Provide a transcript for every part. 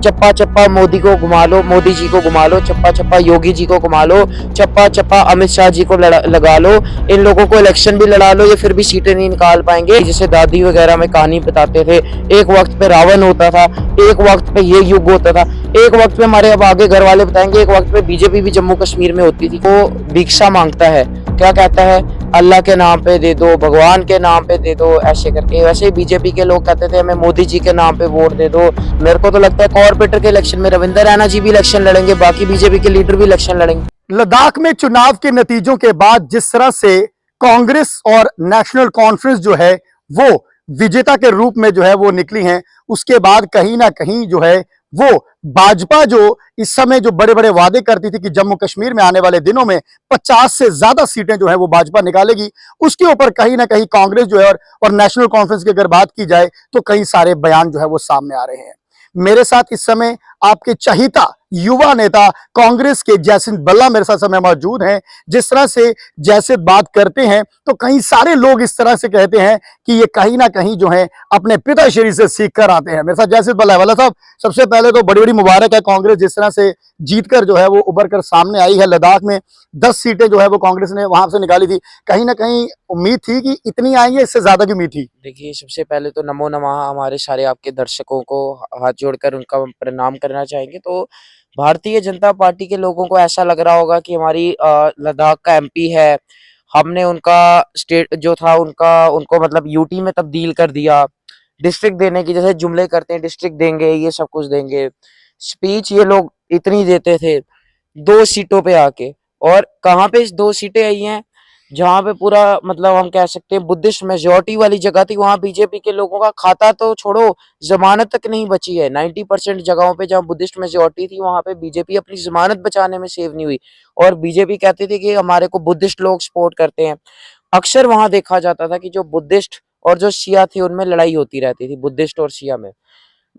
चप्पा चप्पा मोदी को घुमा लो, मोदी जी को घुमा लो, चप्पा चप्पा योगी जी को घुमा लो, चप्पा चप्पा अमित शाह जी को लगा लो, इन लोगों को इलेक्शन भी लड़ा लो, ये फिर भी सीटें नहीं निकाल पाएंगे। जैसे दादी वगैरह में कहानी बताते थे, एक वक्त पे रावण होता था, एक वक्त पे ये युग होता था, एक वक्त पे हमारे अब आगे घर वाले बताएंगे एक वक्त पे बीजेपी भी जम्मू कश्मीर में होती थी। वो भिक्षा मांगता है, क्या कहता है, अल्लाह के नाम पे दे दो, भगवान के नाम पे दे दो, ऐसे करके। वैसे ही बीजेपी के लोग कहते थे हमें मोदी जी के नाम पे वोट दे दो। मेरे को तो लगता है कॉर्पोरेटर के इलेक्शन में रविंद्र रैना जी भी इलेक्शन लड़ेंगे, बाकी बीजेपी के लीडर भी इलेक्शन लड़ेंगे। लद्दाख में चुनाव के नतीजों के बाद जिस तरह से कांग्रेस और नेशनल कॉन्फ्रेंस जो है वो विजेता के रूप में जो है वो निकली हैं, उसके बाद कहीं ना कहीं जो है वो भाजपा जो इस समय जो बड़े बड़े वादे करती थी कि जम्मू कश्मीर में आने वाले दिनों में 50 से ज्यादा सीटें जो है वो भाजपा निकालेगी, उसके ऊपर कहीं ना कहीं कांग्रेस जो है और नेशनल कॉन्फ्रेंस की अगर बात की जाए तो कई सारे बयान जो है वो सामने आ रहे हैं। मेरे साथ इस समय आपके चहिता युवा नेता कांग्रेस के जयसिंह बल्ला मेरे साथ समय मौजूद हैं। जिस तरह से जैसे बात करते हैं तो कई सारे लोग इस तरह से कहते हैं कि ये कहीं ना कहीं जो है अपने पिताश्री से सीख कर आते हैं। मेरे साथ जयसिंह बल्ला वाला साहब, सबसे पहले तो बड़ी बड़ी मुबारक है, कांग्रेस जिस तरह से जीतकर जो है वो उभर कर सामने आई है। लद्दाख में 10 सीटें जो है वो कांग्रेस ने वहां से निकाली थी, कहीं ना कहीं उम्मीद थी कि इतनी आएंगे, इससे ज्यादा की उम्मीद थी? देखिए, सबसे पहले तो नमो नमः हमारे सारे आपके दर्शकों को हाथ जोड़कर उनका प्रणाम करना चाहेंगे। तो भारतीय जनता पार्टी के लोगों को ऐसा लग रहा होगा कि हमारी लद्दाख का एमपी है, हमने उनका स्टेट जो था उनका उनको मतलब यूटी में तब्दील कर दिया, डिस्ट्रिक्ट देने की जैसे जुमले करते हैं, डिस्ट्रिक्ट देंगे, ये सब कुछ देंगे, स्पीच ये लोग इतनी देते थे 2 सीटों पे आके। और कहाँ पे इस 2 सीटें आई हैं, जहाँ पे पूरा मतलब हम कह सकते हैं बुद्धिस्ट मेजोरिटी वाली जगह थी, वहां बीजेपी के लोगों का खाता तो छोड़ो, जमानत तक नहीं बची है। 90% जगहों पे जहाँ बुद्धिस्ट मेजोरिटी थी वहां पे बीजेपी अपनी जमानत बचाने में सेव नहीं हुई। और बीजेपी कहती थी कि हमारे को बुद्धिस्ट लोग सपोर्ट करते हैं। अक्सर वहां देखा जाता था कि जो बुद्धिस्ट और जो शिया थे उनमें लड़ाई होती रहती थी, बुद्धिस्ट और शिया में।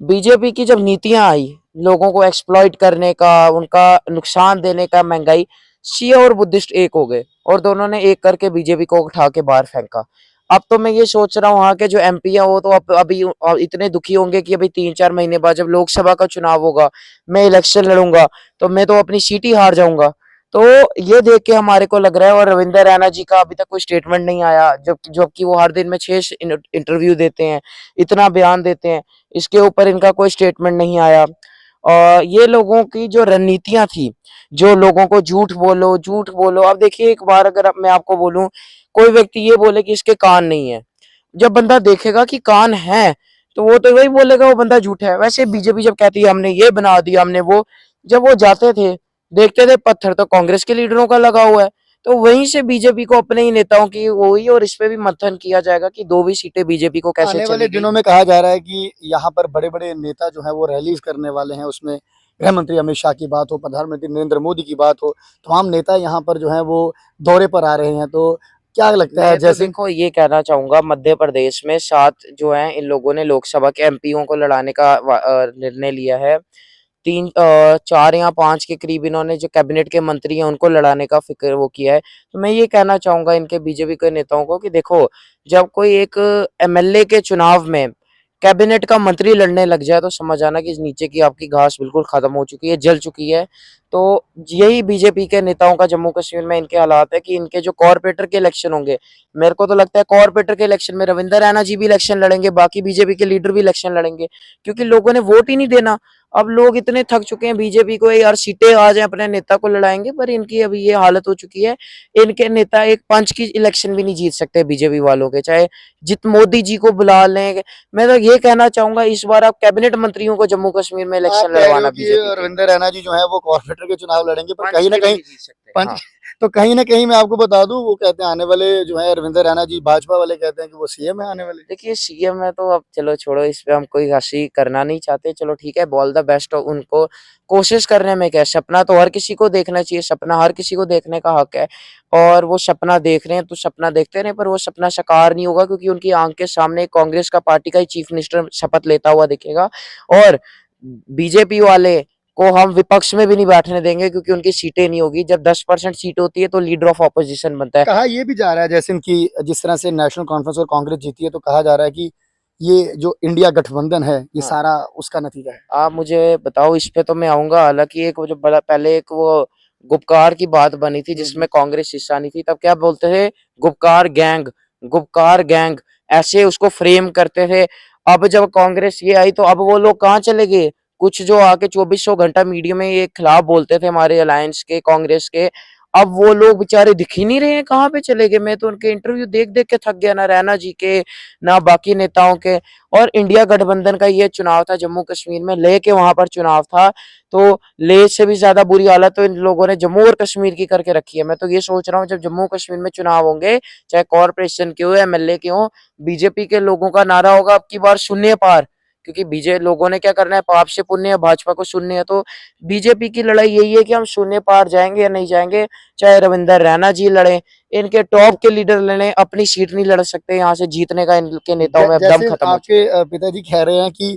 बीजेपी की जब नीतियां आई लोगों को एक्सप्लॉइट करने का, उनका नुकसान देने का, महंगाई, शिया और बुद्धिस्ट एक हो गए और दोनों ने एक करके बीजेपी को उठा के बाहर फेंका। अब तो मैं ये सोच रहा हूँ वहां के जो एमपी है वो तो अभी इतने दुखी होंगे कि अभी 3-4 महीने बाद जब लोकसभा का चुनाव होगा, मैं इलेक्शन लड़ूंगा तो मैं तो अपनी सीट ही हार जाऊंगा। तो ये देख के हमारे को लग रहा है। और रविंद्र रैना जी का अभी तक कोई स्टेटमेंट नहीं आया, जबकि वो हर दिन में 6 इंटरव्यू देते हैं, इतना बयान देते हैं, इसके ऊपर इनका कोई स्टेटमेंट नहीं आया। और ये लोगों की जो रणनीतियां थी, जो लोगों को झूठ बोलो झूठ बोलो। अब देखिए, एक बार अगर मैं आपको बोलूं, कोई व्यक्ति ये बोले कि इसके कान नहीं है, जब बंदा देखेगा कि कान है तो वो तो वही बोलेगा वो बंदा झूठा है। वैसे बीजेपी जब कहती है हमने ये बना दिया, हमने वो, जब वो जाते थे देखते थे पत्थर तो कांग्रेस के लीडरों का लगा हुआ है। तो वहीं से बीजेपी को अपने ही नेताओं की वही, और इस पे भी मंथन किया जाएगा कि 2 भी सीटें बीजेपी को कैसे आने वाले चलेगी। दिनों में कहा जा रहा है कि यहाँ पर बड़े बड़े नेता जो है वो रैलीज करने वाले हैं, उसमें गृह मंत्री अमित शाह की बात हो, प्रधानमंत्री नरेंद्र मोदी की बात हो, तमाम नेता यहाँ पर जो है वो दौरे पर आ रहे हैं। तो क्या लगता है मैं तो जैसे? देखो ये कहना चाहूंगा, मध्य प्रदेश में 7 जो है इन लोगों ने लोकसभा के एमपीओ को लड़ाने का निर्णय लिया है। 4 या 5 के करीब इन्होंने जो कैबिनेट के मंत्री हैं उनको लड़ाने का फिक्र वो किया है। तो मैं ये कहना चाहूंगा इनके बीजेपी के नेताओं को कि देखो, जब कोई एक एमएलए के चुनाव में कैबिनेट का मंत्री लड़ने लग जाए तो समझ आना कि नीचे की आपकी घास बिल्कुल खत्म हो चुकी है, जल चुकी है। तो यही बीजेपी के नेताओं का जम्मू कश्मीर में इनके हालात है कि इनके जो कॉर्पोरेटर के इलेक्शन होंगे, मेरे को तो लगता है कॉर्पोरेटर के इलेक्शन में रविंद्र रैना जी भी इलेक्शन लड़ेंगे, बाकी बीजेपी के लीडर भी इलेक्शन लड़ेंगे, क्योंकि लोगों ने वोट ही नहीं देना। अब लोग इतने थक चुके हैं बीजेपी को, यार सीटें आ जाए अपने नेता को लड़ाएंगे, पर इनकी अभी ये हालत हो चुकी है। इनके नेता एक पंच की इलेक्शन भी नहीं जीत सकते बीजेपी वालों के, चाहे जित मोदी जी को बुला लें। मैं तो ये कहना चाहूंगा इस बार आप कैबिनेट मंत्रियों को जम्मू कश्मीर में आप इलेक्शन कह रहे हो लड़वाना कि बीजेपी के। रविंद्र रैना जी जो है वो कॉर्पोरेटर के चुनाव लड़ेंगे, पर पंच कहीं ना के भी कहीं नहीं जीत सकते। पंच हाँ, तो कहीं ना कहीं मैं आपको बता दूं, वो कहते हैं आने वाले जो है रविंद्र रैना जी, भाजपा वाले कहते हैं कि वो सीएम है आने वाले। देखिए सीएम है तो अब चलो छोड़ो, इस पे हम कोई हंसी करना नहीं चाहते। चलो ठीक है, बॉल द बेस्ट हो उनको, कोशिश करने में क्या है, सपना तो हर किसी को देखना चाहिए, सपना हर किसी को देखने का हक है। और वो सपना देख रहे हैं तो सपना देखते रहे, पर वो सपना साकार नहीं होगा, क्योंकि उनकी आंख के सामने कांग्रेस का पार्टी का ही चीफ मिनिस्टर शपथ लेता हुआ दिखेगा। और बीजेपी वाले को हम विपक्ष में भी नहीं बैठने देंगे, क्योंकि उनकी सीटें नहीं होगी। जब 10% सीट होती है तो लीडर ऑफ ऑपोजिशन बनता है। कहा यह भी जा रहा है जैसे कि जिस तरह से नेशनल कॉन्फ्रेंस और कांग्रेस जीती है, तो कहा जा रहा है कि ये जो इंडिया गठबंधन है ये हाँ। सारा उसका नतीजा है? आप मुझे बताओ, इस पे तो मैं आऊँगा। हालाँकि एक वो जो बड़ा पहले एक वो गुपकार की बात बनी थी जिसमें कांग्रेस हिस्सा नहीं थी, तब क्या बोलते थे? गुपकार गैंग, गुपकार गैंग, ऐसे उसको फ्रेम करते थे। अब जब कांग्रेस ये आई तो अब वो लोग कहाँ चले गए? कुछ जो आके चौबीसों घंटा मीडिया में ये खिलाफ बोलते थे हमारे अलायंस के, कांग्रेस के, अब वो लोग बेचारे दिख ही नहीं रहे हैं, कहाँ पे चले गए? मैं तो उनके इंटरव्यू देख-देख के थक गया, ना रैना जी के, ना बाकी नेताओं के। और इंडिया गठबंधन का ये चुनाव था जम्मू कश्मीर में, लेह के वहां पर चुनाव था, तो लेह से भी ज्यादा बुरी हालत तो इन लोगों ने जम्मू और कश्मीर की करके रखी है। मैं तो ये सोच रहा हूँ जब जम्मू कश्मीर में चुनाव होंगे, चाहे कॉरपोरेशन के हो, एमएलए के हो, बीजेपी के लोगों का नारा होगा अब की बार शून्य पार। क्योंकि बीजे लोगों ने क्या करना है, पाप से पुण्य है, भाजपा को शून्य है। तो बीजेपी की लड़ाई यही है कि हम शून्य पार जाएंगे या नहीं जाएंगे। चाहे रविंदर रैना जी लड़े, इनके टॉप के लीडर लड़े, अपनी सीट नहीं लड़ सकते, यहाँ से जीतने का इनके नेताओं में अब दम जैसे खत्म हो चुका आपके है। पिताजी कह रहे हैं कि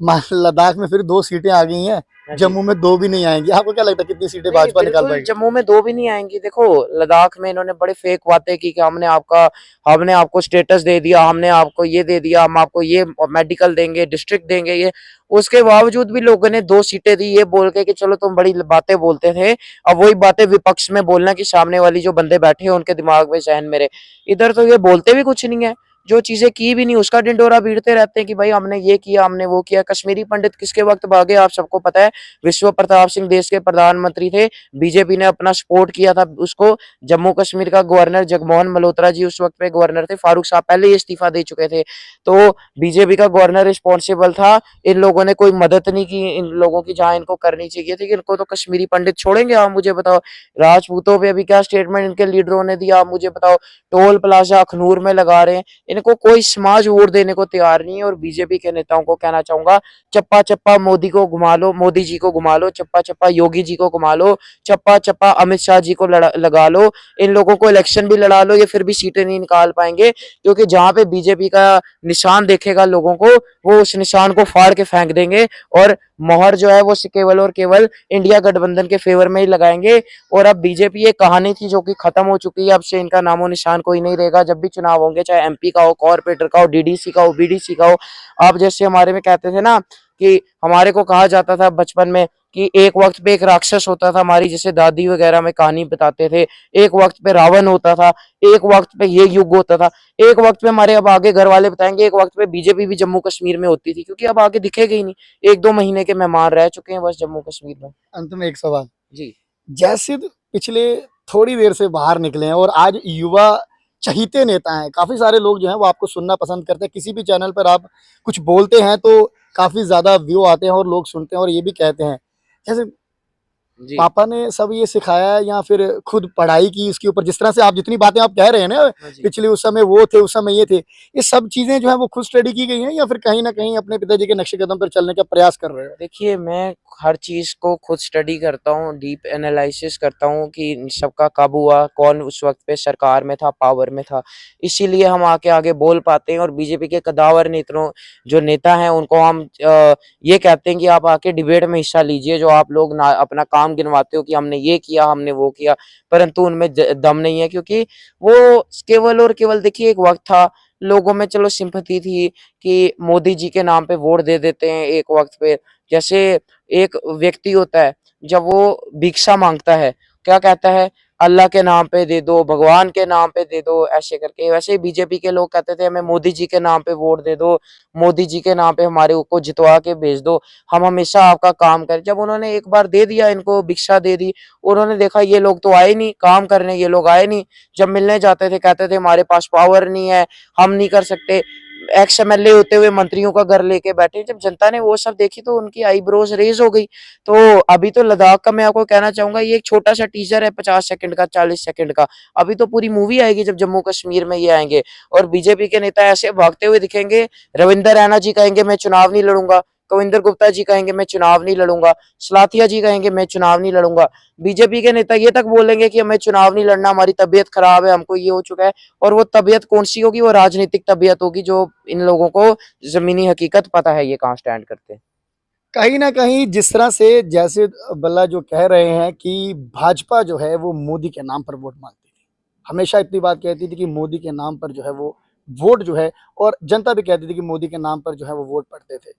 लद्दाख में फिर 2 सीटें आ गई हैं, हाँ जी। जम्मू में 2 भी नहीं आएंगी। आपको क्या लगता है कितनी सीटें नहीं, भाजपा निकाल बिल्कुल पाएगी? जम्मू में 2 भी नहीं आएँगी। देखो, लद्दाख में इन्होंने बड़ी फेक बातें की कि हमने आपको स्टेटस दे दिया, हमने आपको ये दे दिया, हम आपको ये मेडिकल देंगे, डिस्ट्रिक्ट देंगे ये। उसके बावजूद भी लोगों ने 2 सीटें दी ये बोल के कि चलो तुम बड़ी बातें बोलते थे। अब वही बातें विपक्ष में बोलना कि सामने वाली जो बंदे बैठे हैं उनके दिमाग में, ज़हन में रहे। इधर तो ये बोलते भी कुछ नहीं है। जो चीज़ें की भी नहीं उसका ढिंढोरा पीटते रहते हैं कि भाई हमने ये किया, हमने वो किया। कश्मीरी पंडित किसके वक़्त भागे आप सबको पता है। विश्व प्रताप सिंह देश के प्रधानमंत्री थे। बीजेपी ने अपना सपोर्ट किया था उसको। जम्मू कश्मीर का गवर्नर जगमोहन मल्होत्रा जी उस वक्त पे गवर्नर थे। फारूक साहब पहले ही इस्तीफा दे चुके थे। तो बीजेपी का गवर्नर रिस्पॉन्सिबल था। इन लोगों ने कोई मदद नहीं की इन लोगों की जहां इनको करनी चाहिए थी। कि इनको तो कश्मीरी पंडित छोड़ेंगे आप मुझे बताओ। राजपूतों पे अभी क्या स्टेटमेंट इनके लीडरों ने दिया आप मुझे बताओ। टोल प्लाजा अखनूर में लगा रहे हैं। इनको कोई समाज वोट देने को तैयार नहीं है। और बीजेपी के नेताओं को कहना चाहूंगा, चप्पा चप्पा मोदी को घुमा लो, मोदी जी को घुमा लो, चप्पा चप्पा योगी जी को घुमा लो, चप्पा चप्पा अमित शाह जी को लगा लो। इन लोगों को इलेक्शन भी लड़ा लो, ये फिर भी सीटें नहीं निकाल पाएंगे। क्योंकि जहां पे बीजेपी का निशान देखेगा लोगों को, वो उस निशान को फाड़ के फेंक देंगे। और मोहर जो है वो केवल और केवल इंडिया गठबंधन के फेवर में ही लगाएंगे। और अब बीजेपी एक कहानी थी जो कि खत्म हो चुकी है। अब से इनका नामो निशान कोई नहीं रहेगा। जब भी चुनाव होंगे, चाहे एमपी का हो, कॉर्पोरेटर का हो, डीडीसी का हो, बीडीसी का हो। आप जैसे हमारे में कहते थे ना कि हमारे को कहा जाता था बचपन में कि एक वक्त पे एक राक्षस होता था, हमारी जैसे दादी वगैरह में कहानी बताते थे। एक वक्त पे रावण होता था, एक वक्त पे ये युग होता था, एक वक्त पे हमारे अब आगे घर वाले बताएंगे एक वक्त पे बीजेपी भी जम्मू कश्मीर में होती थी। क्योंकि अब आगे दिखेगा ही नहीं। 1-2 महीने के मेहमान रह चुके हैं बस जम्मू कश्मीर में। अंत में एक सवाल, जी। जैसे पिछले थोड़ी देर से बाहर निकले हैं और आज युवा चहीते नेता हैं, काफ़ी सारे लोग जो हैं वो आपको सुनना पसंद करते हैं। किसी भी चैनल पर आप कुछ बोलते हैं तो काफ़ी ज़्यादा व्यू आते हैं और लोग सुनते हैं और ये भी कहते हैं, जैसे जी। पापा ने सब ये सिखाया है या फिर खुद पढ़ाई की इसके ऊपर? जिस तरह से आप जितनी बातें आप कह रहे हैं ना, हाँ जी। पिछले उस समय वो थे, उस समय ये थे, ये सब चीज़ें जो हैं वो खुद स्टडी की गई हैं या फिर कहीं न कहीं अपने पिताजी के नक्शे कदम पर चलने का प्रयास कर रहे हो? देखिए, मैं हर चीज़ को खुद स्टडी करता हूँ, डीप एनालिसिस करता हूँ कि इन सबका कब हुआ, कौन उस वक़्त पे सरकार में था, पावर में था। इसीलिए हम आके आगे बोल पाते हैं। और बीजेपी के कद्दावर नेताओं जो नेता हैं उनको हम ये कहते हैं कि आप आके डिबेट में हिस्सा लीजिए। जो आप लोग ना अपना काम गिनवाते हो कि हमने ये किया, हमने वो किया, परंतु उनमें ज दम नहीं है। क्योंकि वो केवल और केवल, देखिए, एक वक़्त था, लोगों में चलो सिम्पैथी थी कि मोदी जी के नाम पे वोट दे देते हैं एक वक़्त पे। जैसे एक व्यक्ति होता है, जब वो भिक्षा माँगता है, क्या कहता है? अल्लाह के नाम पे दे दो, भगवान के नाम पे दे दो, ऐसे करके। वैसे ही बीजेपी के लोग कहते थे हमें मोदी जी के नाम पे वोट दे दो, मोदी जी के नाम पे हमारे को जितवा के भेज दो, हम हमेशा आपका काम करें। जब उन्होंने एक बार दे दिया, इनको भिक्षा दे दी, उन्होंने देखा ये लोग तो आए नहीं काम करने, ये लोग आए नहीं। जब मिलने जाते थे कहते थे हमारे पास पावर नहीं है, हम नहीं कर सकते। एक्स एमएलए होते हुए मंत्रियों का घर लेके बैठे। जब जनता ने वो सब देखी तो उनकी आईब्रोज रेज हो गई। तो अभी तो लद्दाख का मैं आपको कहना चाहूंगा, ये एक छोटा सा टीजर है, 50 सेकंड का, 40 सेकंड का। अभी तो पूरी मूवी आएगी जब जम्मू कश्मीर में ये आएंगे। और बीजेपी के नेता ऐसे भागते हुए दिखेंगे। रविंदर रैना जी कहेंगे मैं चुनाव नहीं लड़ूंगा, कविंदर गुप्ता जी कहेंगे मैं चुनाव नहीं लड़ूंगा, सलाथिया जी कहेंगे मैं चुनाव नहीं लड़ूंगा। बीजेपी के नेता ये तक बोलेंगे कि हमें चुनाव नहीं लड़ना, हमारी तबीयत खराब है, हमको ये हो चुका है। और वो तबीयत कौन सी होगी? वो राजनीतिक तबीयत होगी, जो इन लोगों को जमीनी हकीकत पता है ये कहाँ स्टैंड करते हैं। कहीं न कहीं जिस तरह से जैसे बल्ला जो कह रहे हैं कि भाजपा जो है वो मोदी के नाम पर वोट माँगती थी। हमेशा इतनी बात कहती थी कि मोदी के नाम पर जो है वो वोट जो है, और जनता भी कहती थी कि मोदी के नाम पर जो है वो वोट पड़ते थे।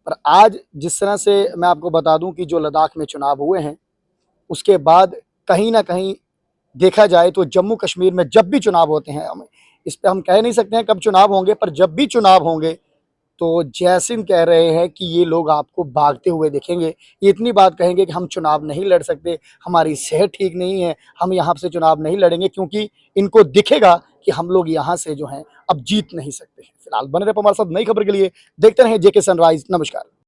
पर आज जिस तरह से मैं आपको बता दूं कि जो लद्दाख में चुनाव हुए हैं, उसके बाद कहीं ना कहीं देखा जाए तो जम्मू कश्मीर में जब भी चुनाव होते हैं, हम इस पे हम कह नहीं सकते हैं कब चुनाव होंगे, पर जब भी चुनाव होंगे तो जयसिंह कह रहे हैं कि ये लोग आपको भागते हुए दिखेंगे। ये इतनी बात कहेंगे कि हम चुनाव नहीं लड़ सकते, हमारी सेहत ठीक नहीं है, हम यहाँ से चुनाव नहीं लड़ेंगे, क्योंकि इनको दिखेगा कि हम लोग यहाँ से जो हैं अब जीत नहीं सकते हैं। फिलहाल बने रहे हमारे साथ नई खबर के लिए, देखते रहें जेके सनराइज। नमस्कार।